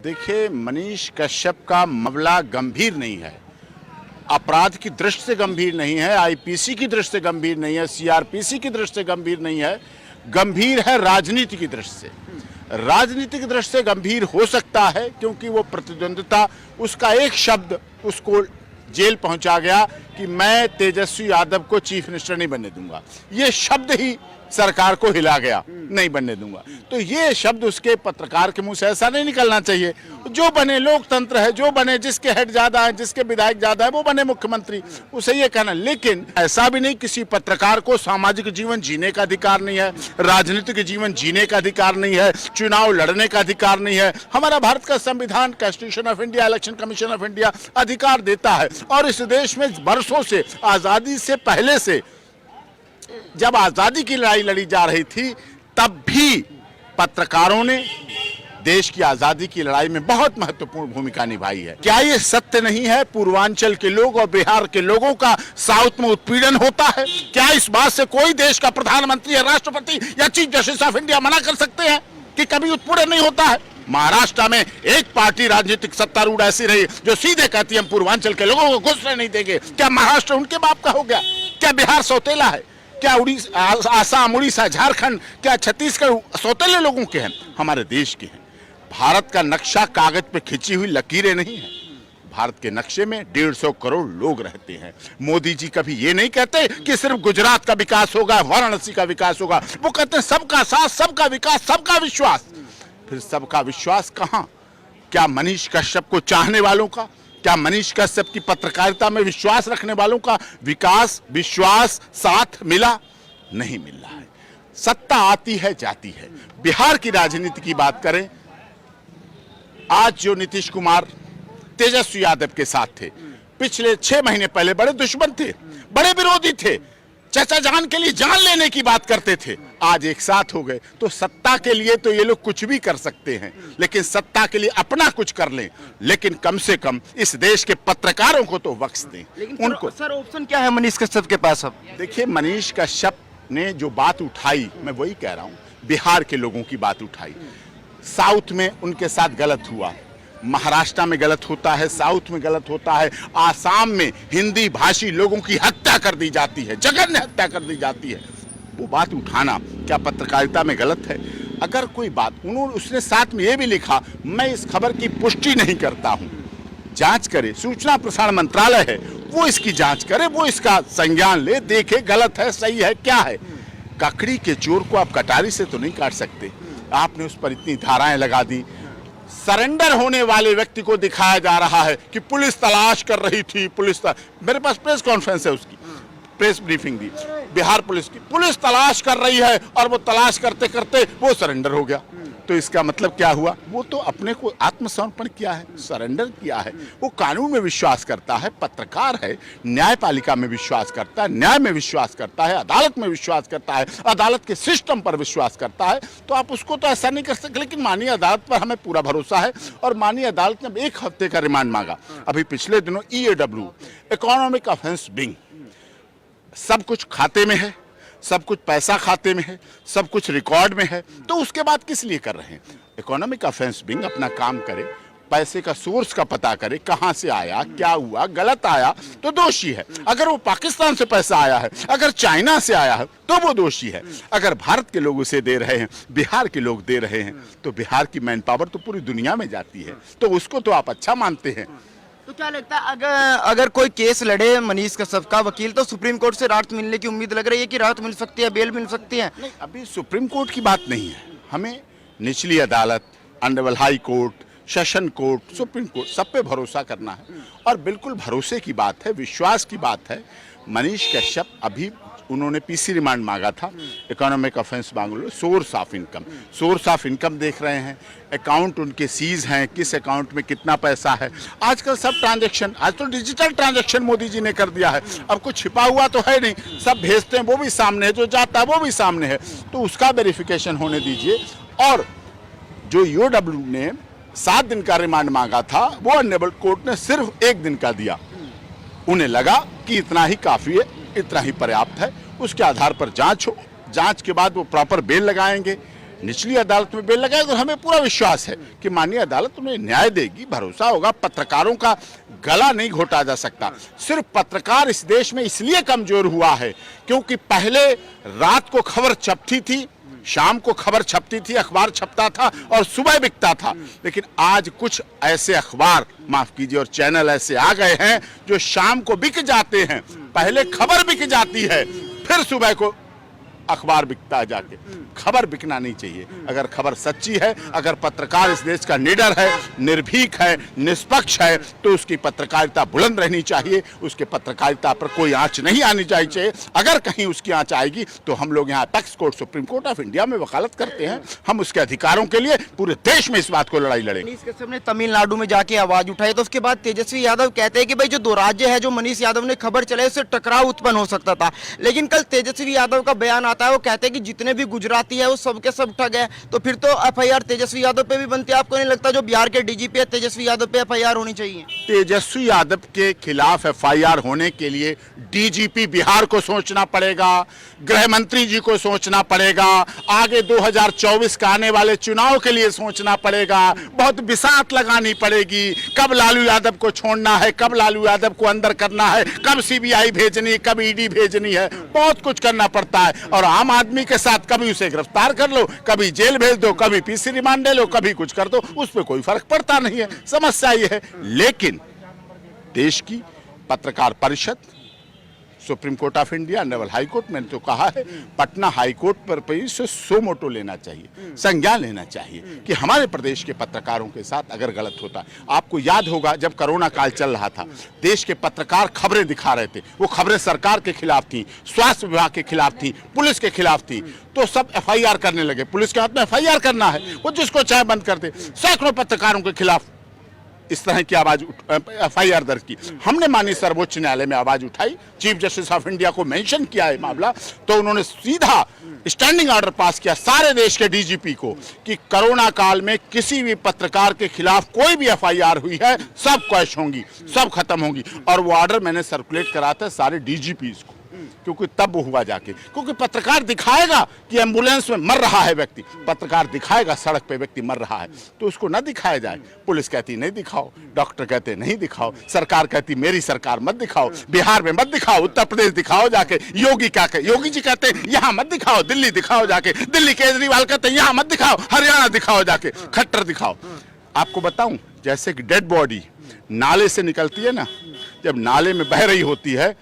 देखिए, मनीष कश्यप का मामला गंभीर नहीं है, अपराध की दृष्टि से गंभीर नहीं है, आईपीसी की दृष्टि से गंभीर नहीं है, सीआरपीसी की दृष्टि से गंभीर नहीं है, गंभीर है राजनीति की दृष्टि से। राजनीति की दृष्टि से गंभीर हो सकता है क्योंकि वो प्रतिद्वंदिता, उसका एक शब्द उसको जेल पहुंचा गया कि मैं तेजस्वी यादव को चीफ मिनिस्टर नहीं बनने दूंगा। ये शब्द ही सरकार को हिला गया, नहीं बनने दूंगा। तो ये शब्द उसके पत्रकार के मुंह से ऐसा नहीं निकलना चाहिए। जो बने, लोकतंत्र है, जो बने, जिसके हेड ज्यादा है, जिसके विधायक ज्यादा है, वो बने मुख्यमंत्री, उसे ये कहना। लेकिन ऐसा भी नहीं, किसी पत्रकार को सामाजिक जीवन जीने का अधिकार नहीं है, राजनीतिक जीवन जीने का अधिकार नहीं है, चुनाव लड़ने का अधिकार नहीं है। हमारा भारत का संविधान, constitution of India, election commission of India अधिकार देता है। और इस देश में वर्षों से, आजादी से पहले से, जब आजादी की लड़ाई लड़ी जा रही थी, तब भी पत्रकारों ने देश की आजादी की लड़ाई में बहुत महत्वपूर्ण भूमिका निभाई है। क्या ये सत्य नहीं है पूर्वांचल के लोग और बिहार के लोगों का साउथ में उत्पीड़न होता है? क्या इस बात से कोई देश का प्रधानमंत्री या राष्ट्रपति या चीफ जस्टिस ऑफ इंडिया मना कर सकते हैं कि कभी उत्पीड़न नहीं होता है? महाराष्ट्र में एक पार्टी राजनीतिक सत्तारूढ़ ऐसी रही जो सीधे कहती है हम पूर्वांचल के लोगों को घुसने नहीं देंगे। क्या महाराष्ट्र उनके बाप का हो गया? क्या बिहार सौतेला है? क्या आसाम, उड़ीसा, झारखंड, क्या छत्तीसगढ़ सौतेले लोगों के हैं? हमारे देश के हैं। भारत का नक्शा कागज पे खिंची हुई लकीरें नहीं है। भारत के नक्शे में 150 करोड़ लोग रहते हैं। मोदी जी कभी ये नहीं कहते कि सिर्फ गुजरात का विकास होगा, वाराणसी का विकास होगा। वो कहते हैं सबका साथ, सबका विकास, सबका विश्वास। फिर सबका विश्वास कहां? क्या मनीष कश्यप को चाहने वालों का, क्या मनीष कश्यप की पत्रकारिता में विश्वास रखने वालों का विकास, विश्वास साथ मिला? नहीं मिल रहा है। सत्ता आती है, जाती है। बिहार की राजनीति की बात करें, आज जो नीतीश कुमार तेजस्वी यादव के साथ थे, पिछले 6 महीने पहले बड़े दुश्मन थे, बड़े विरोधी थे, चाचा जान के लिए जान लेने की बात करते थे, आज एक साथ हो गए। तो सत्ता के लिए तो ये लोग कुछ भी कर सकते हैं, लेकिन सत्ता के लिए अपना कुछ कर लें, लेकिन कम से कम इस देश के पत्रकारों को तो बख्श दें। लेकिन उनको सर ऑप्शन क्या है मनीष कश्यप के पास? अब देखिए, मनीष कश्यप ने जो बात उठाई, मैं वही कह रहा हूँ, बिहार के लोगों की बात उठाई। साउथ में उनके साथ गलत हुआ, महाराष्ट्र में गलत होता है, साउथ में गलत होता है, आसाम में हिंदी भाषी लोगों की हत्या कर दी जाती है, जघन्य हत्या कर दी जाती है। वो बात उठाना क्या पत्रकारिता में गलत है? अगर कोई बात उसने साथ में ये भी लिखा, मैं इस खबर की पुष्टि नहीं करता हूं, जांच करे, सूचना प्रसारण मंत्रालय है वो इसकी जांच करे, वो इसका संज्ञान ले, देखे गलत है, सही है, क्या है। ककड़ी के चोर को आप कटारी से तो नहीं काट सकते। आपने उस पर इतनी धाराएं लगा दी। सरेंडर होने वाले व्यक्ति को दिखाया जा रहा है कि पुलिस तलाश कर रही थी, मेरे पास प्रेस कॉन्फ्रेंस है, उसकी प्रेस ब्रीफिंग दी, बिहार पुलिस की, पुलिस तलाश कर रही है, और वो तलाश करते करते वो सरेंडर हो गया। तो इसका मतलब क्या हुआ? वो तो अपने को आत्मसमर्पण किया है, सरेंडर किया है। वो कानून में विश्वास करता है, पत्रकार है, न्यायपालिका में विश्वास करता है, न्याय में विश्वास करता है, अदालत में विश्वास करता है, अदालत के सिस्टम पर विश्वास करता है। तो आप उसको तो ऐसा नहीं कर सकते। लेकिन माननीय अदालत पर हमें पूरा भरोसा है, और माननीय अदालत ने 1 हफ्ते का रिमांड मांगा। अभी पिछले दिनों EAW, इकोनॉमिक ऑफेंस विंग, सब कुछ खाते में है, सब कुछ पैसा खाते में है, सब कुछ रिकॉर्ड में है, तो उसके बाद किस लिए कर रहे हैं? इकोनॉमिक ऑफेंस विंग अपना काम करे, पैसे का सोर्स का पता करे, कहां से आया, क्या हुआ, गलत आया तो दोषी है। अगर वो पाकिस्तान से पैसा आया है, अगर चाइना से आया है, तो वो दोषी है। अगर भारत के लोग उसे दे रहे हैं, बिहार के लोग दे रहे हैं, तो बिहार की मैन पावर तो पूरी दुनिया में जाती है, तो उसको तो आप अच्छा मानते हैं। तो क्या लगता है अगर कोई केस लड़े मनीष कश्यप का वकील, तो सुप्रीम कोर्ट से राहत मिलने की उम्मीद लग रही है कि राहत मिल सकती है, बेल मिल सकती है? नहीं, अभी सुप्रीम कोर्ट की बात नहीं है। हमें निचली अदालत, honourable high court, session court, supreme court, सब पे भरोसा करना है। और बिल्कुल भरोसे की बात है, विश्वास की बात है। मनीष कश्यप, अभी उन्होंने PC रिमांड मांगा था, इकोनॉमिक ऑफेंस मांग लो, सोर्स ऑफ इनकम देख रहे हैं, अकाउंट उनके सीज हैं, किस अकाउंट में कितना पैसा है। आजकल सब ट्रांजैक्शन, आज तो डिजिटल ट्रांजैक्शन मोदी जी ने कर दिया है। अब कुछ छिपा हुआ तो है नहीं, सब भेजते हैं, वो भी सामने है, जो जाता है वो भी सामने है, तो उसका वेरिफिकेशन होने दीजिए। और जो EOW ने 7 दिन का रिमांड मांगा था, वो ऑनरेबल कोर्ट ने सिर्फ 1 दिन का दिया। उन्हें लगा कि इतना ही काफी है, इतना ही पर्याप्त है। उसके आधार पर जांच हो, जांच के बाद वो प्रॉपर बेल लगाएंगे, निचली अदालत में बेल लगाएगी और हमें पूरा विश्वास है कि माननीय अदालत उन्हें न्याय देगी, भरोसा होगा। पत्रकारों का गला नहीं घोटा जा सकता। सिर्फ पत्रकार इस देश में इसलिए कमजोर हुआ है क्योंकि पहले रात को खबर छपती थी, शाम को खबर छपती थी, अखबार छपता था और सुबह बिकता था। लेकिन आज कुछ ऐसे अखबार, माफ कीजिए, और चैनल ऐसे आ गए हैं जो शाम को बिक जाते हैं। पहले खबर बिक जाती है, फिर सुबह को अखबार बिकता है जाके। खबर बिकना नहीं चाहिए। अगर खबर सच्ची है, अगर पत्रकार इस देश का निडर है, निर्भीक है, निष्पक्ष है, तो उसकी पत्रकारिता बुलंद रहनी चाहिए। उसके पत्रकारिता पर कोई आंच नहीं आनी चाहिए। अगर कहीं उसकी आंच आएगी तो हम लोग यहाँ apex court, supreme court of India में वकालत करते हैं। हम उसके अधिकारों के लिए पूरे देश में इस बात को लड़ाई लड़ेंगे। मनीष कश्यप ने तमिलनाडु में जाके आवाज उठाई, तो उसके बाद तेजस्वी यादव कहते हैं कि भाई जो दो राज्य है, जो मनीष यादव ने खबर चलाई, उससे टकराव उत्पन्न हो सकता था। लेकिन कल तेजस्वी यादव का बयान आता है, वो कहते हैं कि जितने भी गुजराती है वो सबके सब ठग है। तो फिर तो एफआईआर तेजस्वी यादव पे भी बनती है। आपको नहीं लगता जो बिहार के डीजीपी है तेजस्वी यादव पे एफआईआर होनी चाहिए? तेजस्वी यादव के खिलाफ एफआईआर होने के लिए डीजीपी बिहार को सोचना पड़ेगा, गृह मंत्री जी को सोचना पड़ेगा, आगे 2024 का आने वाले चुनाव के लिए सोचना पड़ेगा, बहुत बिसात लगानी पड़ेगी। कब लालू यादव को छोड़ना है, कब लालू यादव को अंदर करना है, कब सीबीआई भेजनी है, कब ईडी भेजनी है, बहुत कुछ करना पड़ता है। और आम आदमी के साथ कभी उसे गिरफ्तार कर लो, कभी जेल भेज दो, कभी पीसी रिमांड ले लो, कभी कुछ कर दो, उस पर कोई फर्क पड़ता नहीं है। समस्या ये है। लेकिन देश की पत्रकार परिषद, supreme court of India, naval high court, मैंने तो कहा है, पटना हाई कोर्ट पर भी से सो मोटो लेना चाहिए, संज्ञान लेना चाहिए कि हमारे प्रदेश के पत्रकारों के साथ अगर गलत होता है। आपको याद होगा जब कोरोना काल चल रहा था, देश के पत्रकार खबरें दिखा रहे थे, वो खबरें सरकार के खिलाफ थी, स्वास्थ्य विभाग के खिलाफ थी, पुलिस के खिलाफ थी, तो सब एफआईआर करने लगे। पुलिस के हाथ में एफआईआर करना है, वो जिसको चाहे बंद कर दे। सैकड़ों पत्रकारों के खिलाफ इस तरह की आवाज एफआईआर दर्ज की। हमने माननीय सर्वोच्च न्यायालय में आवाज उठाई, चीफ जस्टिस ऑफ इंडिया को मेंशन किया है मामला, तो उन्होंने सीधा स्टैंडिंग ऑर्डर पास किया सारे देश के डीजीपी को कि कोरोना काल में किसी भी पत्रकार के खिलाफ कोई भी एफआईआर हुई है, सब क्वैश होंगी, सब खत्म होंगी। और वो ऑर्डर मैंने सर्कुलेट करा था सारे डीजीपीज को, क्योंकि तब वो हुआ जाके, क्योंकि पत्रकार दिखाएगा कि एम्बुलेंस में मर रहा है व्यक्ति, पत्रकार दिखाएगा सड़क पे व्यक्ति मर रहा है, तो उसको ना दिखाया जाए। पुलिस कहती नहीं दिखाओ, डॉक्टर कहते नहीं दिखाओ, सरकार कहती मेरी सरकार मत दिखाओ, बिहार में मत दिखाओ, उत्तर प्रदेश दिखाओ जाके। योगी क्या कहे, योगी जी कहते यहाँ मत दिखाओ, दिल्ली दिखाओ जाके, दिल्ली केजरीवाल कहते यहाँ मत दिखाओ, हरियाणा दिखाओ जाके, खट्टर दिखाओ। आपको बताऊं, जैसे कि डेड बॉडी नाले से निकलती है ना, जब नाले में बह रही होती है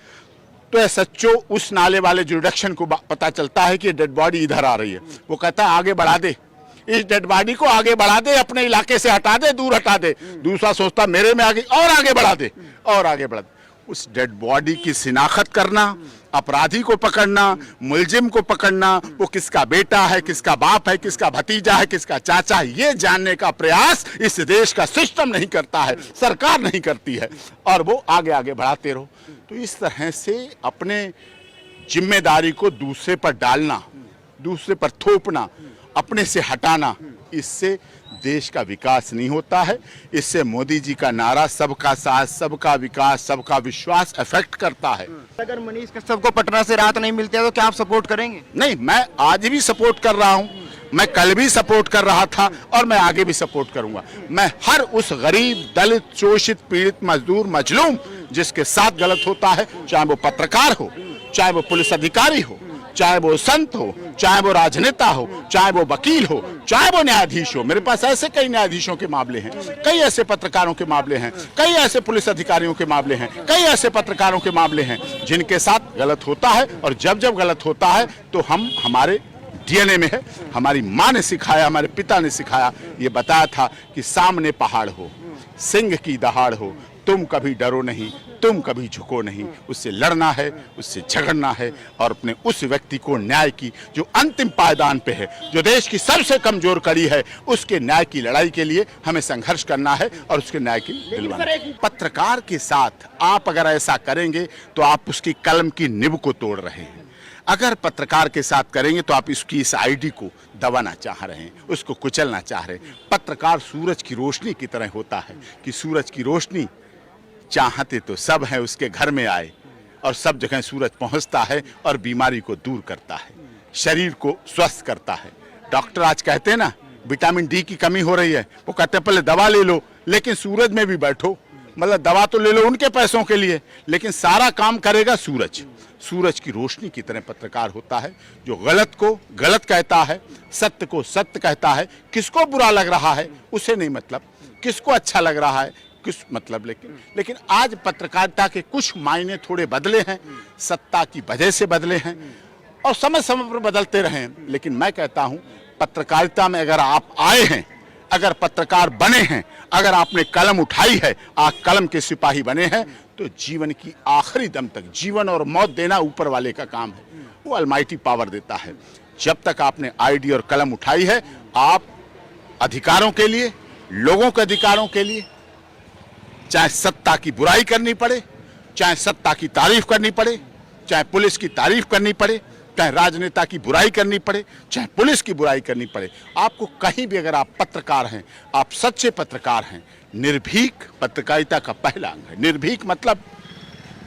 तो एसएचओ उस नाले वाले जुरिडिक्शन को पता चलता है कि डेड बॉडी इधर आ रही है, वो कहता है आगे बढ़ा दे, इस डेड बॉडी को आगे बढ़ा दे, अपने इलाके से हटा दे, दूर हटा दे। दूसरा सोचता मेरे में आगे और आगे बढ़ा दे, और आगे बढ़ा दे। उस डेड बॉडी की शिनाख्त करना, अपराधी को पकड़ना, मुलजिम को पकड़ना, वो किसका बेटा है, किसका बाप है, किसका भतीजा है, किसका चाचा है, ये जानने का प्रयास इस देश का सिस्टम नहीं करता है, सरकार नहीं करती है, और वो आगे आगे बढ़ाते रहो। तो इस तरह से अपने जिम्मेदारी को दूसरे पर डालना, दूसरे पर थोपना, अपने से हटाना, इससे देश का विकास नहीं होता है। इससे मोदी जी का नारा सबका साथ, सबका विकास, सबका विश्वास इफेक्ट करता है। अगर मनीष कश्यप को पटना से राहत नहीं मिलती है तो क्या आप सपोर्ट करेंगे? नहीं, मैं आज भी सपोर्ट कर रहा हूं, मैं कल भी सपोर्ट कर रहा था और मैं आगे भी सपोर्ट करूंगा। मैं हर उस गरीब, दलित, शोषित, पीड़ित, मजदूर, मजलूम जिसके साथ गलत होता है, चाहे वो पत्रकार हो, चाहे वो पुलिस अधिकारी हो, चाहे वो संत हो, चाहे वो राजनेता हो, चाहे वो वकील हो, चाहे वो न्यायाधीश हो। मेरे पास ऐसे कई न्यायाधीशों के मामले हैं, कई ऐसे पत्रकारों के मामले हैं, कई ऐसे पुलिस अधिकारियों के मामले हैं, कई ऐसे पत्रकारों के मामले हैं जिनके साथ गलत होता है। और जब जब गलत होता है तो हम, हमारे डीएनए में है, हमारी माँ ने सिखाया, हमारे पिता ने सिखाया, ये बताया था कि सामने पहाड़ हो, सिंह की दहाड़ हो, तुम कभी डरो नहीं, तुम कभी झुको नहीं। उससे लड़ना है, उससे झगड़ना है, और अपने उस व्यक्ति को न्याय की जो अंतिम पायदान पे है, जो देश की सबसे कमजोर कड़ी है, उसके न्याय की लड़ाई के लिए हमें संघर्ष करना है और उसके न्याय की दिलवाना है। पत्रकार के साथ आप अगर ऐसा करेंगे तो आप उसकी कलम की निब को तोड़ रहे हैं। अगर पत्रकार के साथ करेंगे तो आप इसकी इस आईडी को दबाना चाह रहे हैं, उसको कुचलना चाह रहे हैं। पत्रकार सूरज की रोशनी की तरह होता है कि सूरज की रोशनी चाहते तो सब हैं उसके घर में आए, और सब जगह सूरज पहुंचता है और बीमारी को दूर करता है, शरीर को स्वस्थ करता है, डॉक्टर आज कहते हैं ना विटामिन डी की कमी हो रही है, वो कहते हैं पहले दवा ले लो, लेकिन सूरज में भी बैठो, मतलब दवा तो ले लो उनके पैसों के लिए, लेकिन सारा काम करेगा सूरज। सूरज की रोशनी की तरह पत्रकार होता है, जो गलत को गलत कहता है, सत्य को सत्य कहता है। किसको बुरा लग रहा है उसे नहीं मतलब, किसको अच्छा लग रहा है किस मतलब, लेकिन आज पत्रकारिता के कुछ मायने थोड़े बदले हैं, सत्ता की वजह से बदले हैं और समय समय पर बदलते रहे हैं। लेकिन मैं कहता हूं पत्रकारिता में अगर आप आए हैं, अगर पत्रकार बने हैं, अगर आपने कलम उठाई है, आप कलम के सिपाही बने हैं, तो जीवन की आखिरी दम तक जीवन और मौत देना ऊपर वाले का काम है, वो अलमाइटी पावर देता है। जब तक आपने आईडी और कलम उठाई है, आप अधिकारों के लिए, लोगों के अधिकारों के लिए, चाहे सत्ता की बुराई करनी पड़े, चाहे सत्ता की तारीफ करनी पड़े, चाहे पुलिस की तारीफ करनी पड़े, चाहे राजनेता की बुराई करनी पड़े, चाहे पुलिस की बुराई करनी पड़े, आपको कहीं भी अगर आप पत्रकार हैं, आप सच्चे पत्रकार हैं, निर्भीक पत्रकारिता का पहला अंग है। निर्भीक मतलब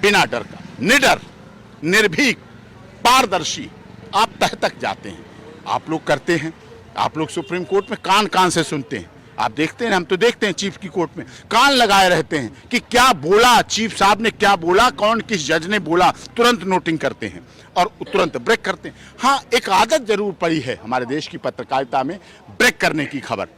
बिना डर का, निडर, निर्भीक, पारदर्शी, आप तह तक जाते हैं। आप लोग करते हैं, आप लोग सुप्रीम कोर्ट में कान कान से सुनते हैं, आप देखते हैं, हम तो देखते हैं चीफ की कोर्ट में कान लगाए रहते हैं कि क्या बोला चीफ साहब ने, क्या बोला, कौन किस जज ने बोला, तुरंत नोटिंग करते हैं और तुरंत ब्रेक करते हैं। हाँ, एक आदत जरूर पड़ी है हमारे देश की पत्रकारिता में ब्रेक करने की खबर।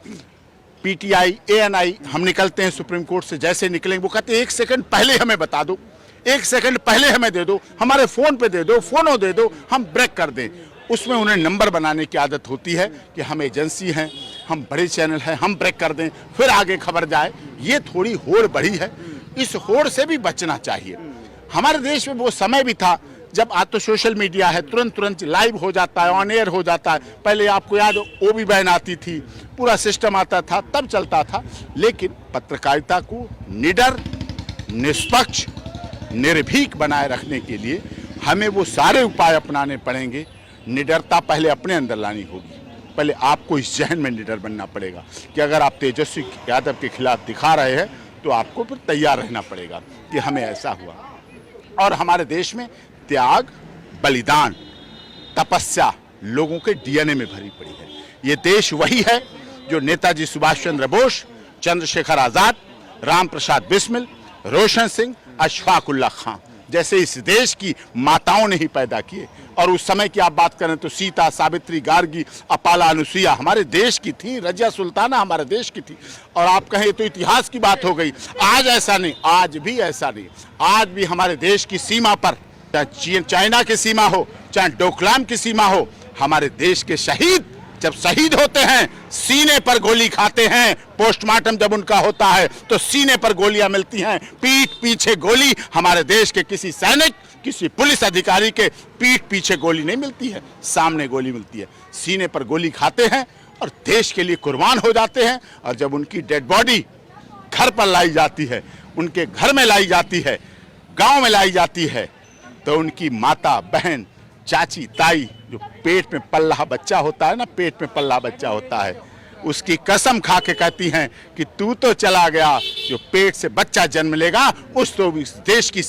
पीटीआई, एएनआई, हम निकलते हैं सुप्रीम कोर्ट से, जैसे निकलेंगे वो कहते हैं 1 सेकंड पहले हमें बता दो, 1 सेकंड पहले हमें दे दो, हमारे फोन पे दे दो, फोनो दे दो, हम ब्रेक कर दें। उसमें उन्हें नंबर बनाने की आदत होती है कि हम एजेंसी हैं, हम बड़े चैनल हैं, हम ब्रेक कर दें फिर आगे खबर जाए। ये थोड़ी होड़ बढ़ी है, इस होड़ से भी बचना चाहिए। हमारे देश में वो समय भी था जब आज तो सोशल मीडिया है, तुरंत तुरंत लाइव हो जाता है, ऑन एयर हो जाता है। पहले आपको याद हो ओबी बैन आती थी, पूरा सिस्टम आता था, तब चलता था। लेकिन पत्रकारिता को निडर, निष्पक्ष, निर्भीक बनाए रखने के लिए हमें वो सारे उपाय अपनाने पड़ेंगे। निडरता पहले अपने अंदर लानी होगी, पहले आपको इस जहन में निडर बनना पड़ेगा कि अगर आप तेजस्वी यादव के खिलाफ दिखा रहे हैं तो आपको फिर तैयार रहना पड़ेगा कि हमें ऐसा हुआ। और हमारे देश में त्याग, बलिदान, तपस्या लोगों के डीएनए में भरी पड़ी है। ये देश वही है जो नेताजी सुभाष चंद्र बोस, चंद्रशेखर आजाद, राम प्रसाद बिस्मिल, रोशन सिंह, अशफाक उल्लाह खां जैसे इस देश की माताओं ने ही पैदा किए। और उस समय की आप बात करें तो सीता, सावित्री, गार्गी, अपाला, अनुसुईया हमारे देश की थी, रजिया सुल्ताना हमारे देश की थी। और आप कहें तो इतिहास की बात हो गई। आज ऐसा नहीं, आज भी ऐसा नहीं। आज भी हमारे देश की सीमा पर, चाहे चाइना की सीमा हो, चाहे डोकलाम की सीमा हो, हमारे देश के शहीद जब शहीद होते हैं सीने पर गोली खाते हैं। पोस्टमार्टम जब उनका होता है तो सीने पर गोलियां मिलती हैं, पीठ पीछे गोली। हमारे देश के किसी सैनिक, किसी पुलिस अधिकारी के पीठ पीछे गोली नहीं मिलती है, सामने गोली मिलती है। सीने पर गोली खाते हैं और देश के लिए कुर्बान हो जाते हैं। और जब उनकी डेड बॉडी घर पर लाई जाती है, उनके घर में लाई जाती है, गांव में लाई जाती है, तो उनकी माता, बहन, चाची, ताई, जो पेट में पल रहा बच्चा होता है ना, पेट में पल रहा बच्चा होता है, उसकी कसम खा के कहती हैं कि तू तो चला गया, जो पेट से बच्चा जन्म लेगा उस तो इस देश की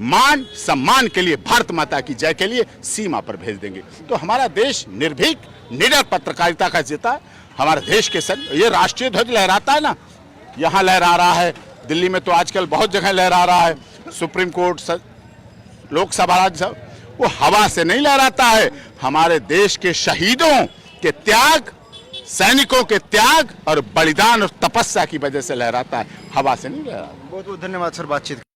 मान सम्मान के लिए, भारत माता की जय के लिए सीमा पर भेज देंगे। तो हमारा देश निर्भीक, निडर पत्रकारिता का जीता है। हमारे देश के संग ये राष्ट्रीय ध्वज लहराता है ना, यहाँ लहरा रहा है, दिल्ली में तो आजकल बहुत जगह लहरा रहा है, सुप्रीम कोर्ट, लोकसभा, राज्यसभा, वो हवा से नहीं लहराता है। हमारे देश के शहीदों के त्याग, सैनिकों के त्याग और बलिदान और तपस्या की वजह से लहराता है, हवा से नहीं लहराता। बहुत बहुत धन्यवाद सर बातचीत।